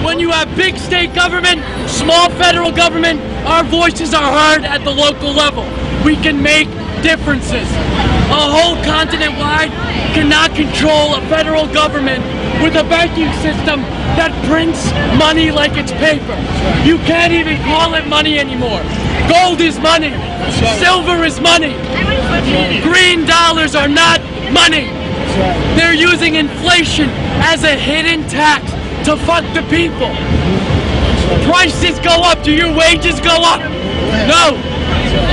When you have big state government, small federal government, our voices are heard at the local level. We can make differences. A whole continent wide cannot control a federal government with a banking system that prints money like it's paper. You can't even call it money anymore. Gold is money. Silver is money. Green dollars are not money. They're using inflation as a hidden tax to fuck the people. Prices go up. Do your wages go up? No.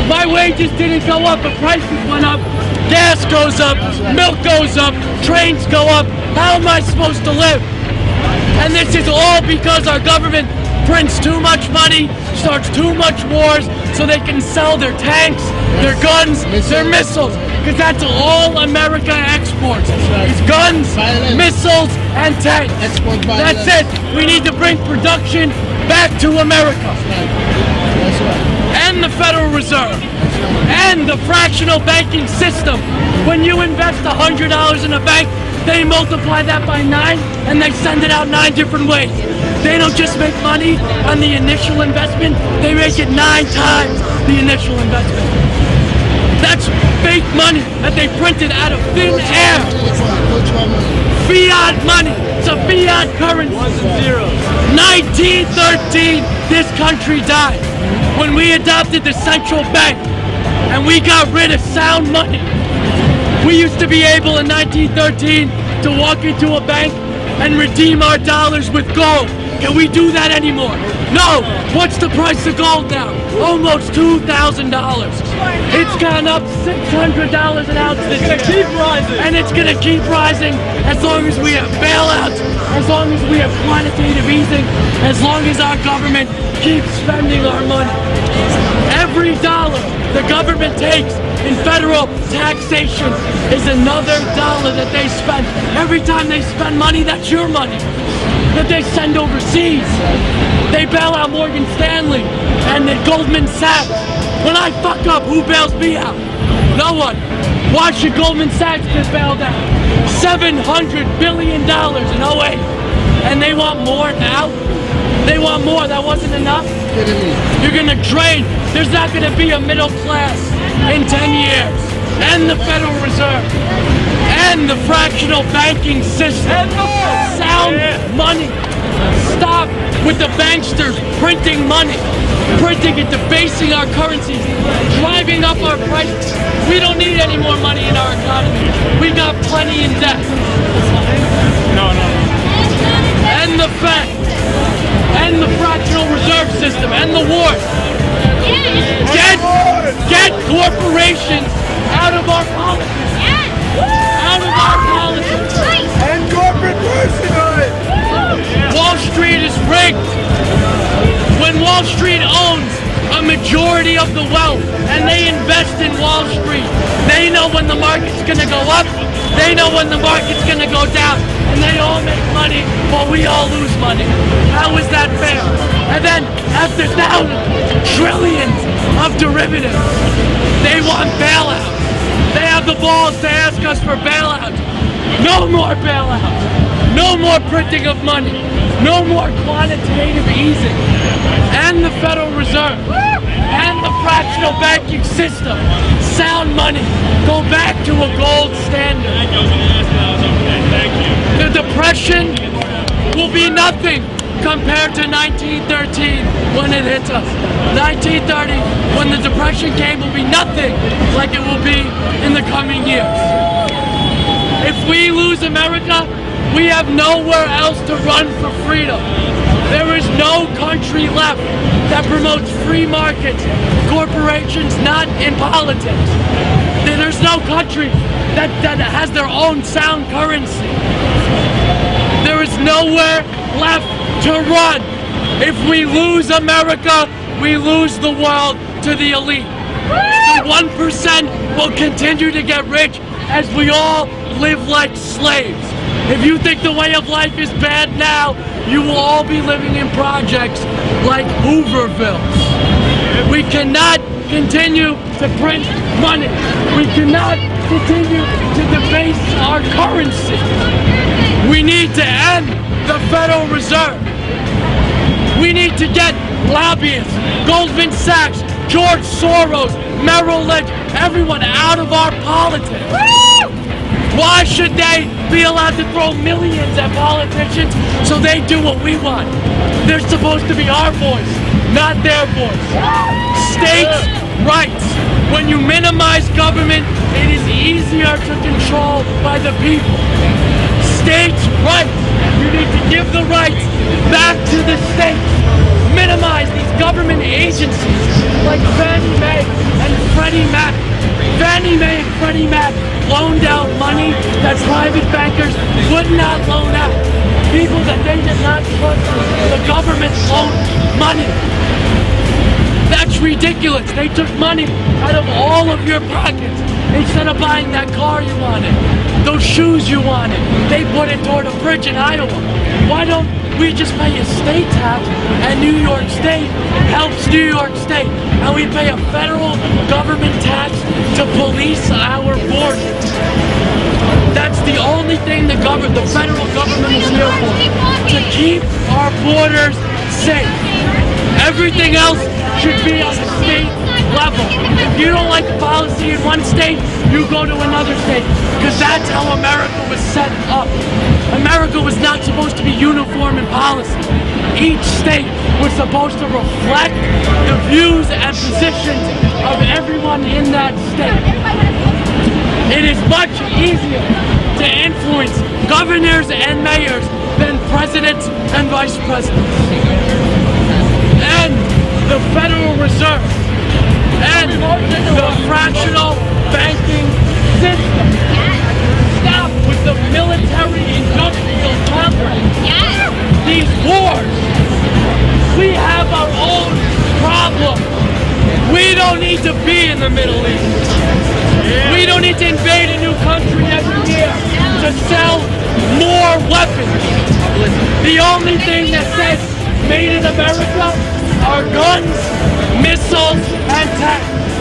My wages didn't go up, but prices went up. Gas goes up, milk goes up, trains go up. How am I supposed to live? And this is all because our government prints too much money, starts too much wars, so they can sell their tanks, their guns, their missiles. Because that's all America exports. It's guns, missiles, and tanks. That's it. We need to bring production back to America. And the Federal Reserve. And the fractional banking system. When you invest $100 in a bank, they multiply that by 9 and they send it out 9 different ways. They don't just make money on the initial investment, they make it 9 times the initial investment. That's fake money that they printed out of thin air. Fiat money. It's a fiat currency. 1913, this country died. When we adopted the central bank and we got rid of sound money. We used to be able in 1913 to walk into a bank and redeem our dollars with gold. Can we do that anymore? No! What's the price of gold now? Almost $2,000. It's gone up $600 an ounce this year. It's gonna keep rising. And it's gonna keep rising as long as we have bailouts, as long as we have quantitative easing, as long as our government keeps spending our money. Every dollar the government takes in federal taxation is another dollar that they spend. Every time they spend money, that's your money that they send overseas. They bail out Morgan Stanley and then Goldman Sachs. When I fuck up, who bails me out? No one. Why should Goldman Sachs get bailed out? $700 billion in 08. And they want more now? They want more. That wasn't enough? You're gonna drain. There's not gonna be a middle class in 10 years. And the Federal Reserve. And the fractional banking system. Sound money. Stop with the banksters printing money. Printing it, debasing our currencies. Driving up our prices. We don't need any more money in our economy. We got plenty in debt. No. And the Fed. And the fractional reserve system. And the war. Get corporations out of our politics. Out of our politics. And corporate personhood. Wall Street is rigged. When Wall Street owns a majority of the wealth and they invest in Wall Street, they know when the market's gonna go up, they know when the market's gonna go down, and they all make money while we all lose money. How is that fair? And then after thousands, trillions of derivatives, they want bailouts. They have the balls to ask us for bailouts. No more bailouts. No more printing of money. No more quantitative easing. And the Federal Reserve. And the fractional banking system. Sound money. Go back to a gold standard. The Depression will be nothing compared to 1913 when it hits us. 1930, when the Depression came, will be nothing like it will be in the coming years. If we lose America, we have nowhere else to run for freedom. There is no country left that promotes free markets, corporations, not in politics. There's no country that has their own sound currency. There is nowhere left to run. If we lose America, we lose the world to the elite. The 1% will continue to get rich as we all live like slaves. If you think the way of life is bad now, you will all be living in projects like Hoovervilles. We cannot continue to print money. We cannot continue to debase our currency. We need to end the Federal Reserve. We need to get lobbyists, Goldman Sachs, George Soros, Merrill Lynch, everyone out of our politics. Why should they be allowed to throw millions at politicians so they do what we want? They're supposed to be our voice, not their voice. States' rights. When you minimize government, it is easier to control by the people. States' rights. You need to give the rights back to the states. Minimize these government agencies like Fannie Mae and Freddie Mac. Fannie Mae and Freddie Mac loaned out money that private bankers would not loan out. People that they did not trust, the government loaned money. That's ridiculous. They took money out of all of your pockets. Instead of buying that car you wanted, those shoes you wanted, they put it toward a bridge in Iowa. Why don't we just pay a state tax, and New York State helps New York State, and we pay a federal government tax to police our borders? That's the only thing the federal government is here for, to keep our borders safe. Everything else should be on the state level. If you don't like a policy in one state, you go to another state, because that's how America was set up. America was not supposed to be uniform in policy. Each state was supposed to reflect the views and positions of everyone in that state. It is much easier to influence governors and mayors than presidents and vice presidents. And the Federal Reserve and the fractional banking system. Stop with the military-industrial complex. These wars. We have our own problem. We don't need to be in the Middle East. We don't need to invade a new country every year to sell more weapons. The only thing that says made in America are guns, missiles, and tanks.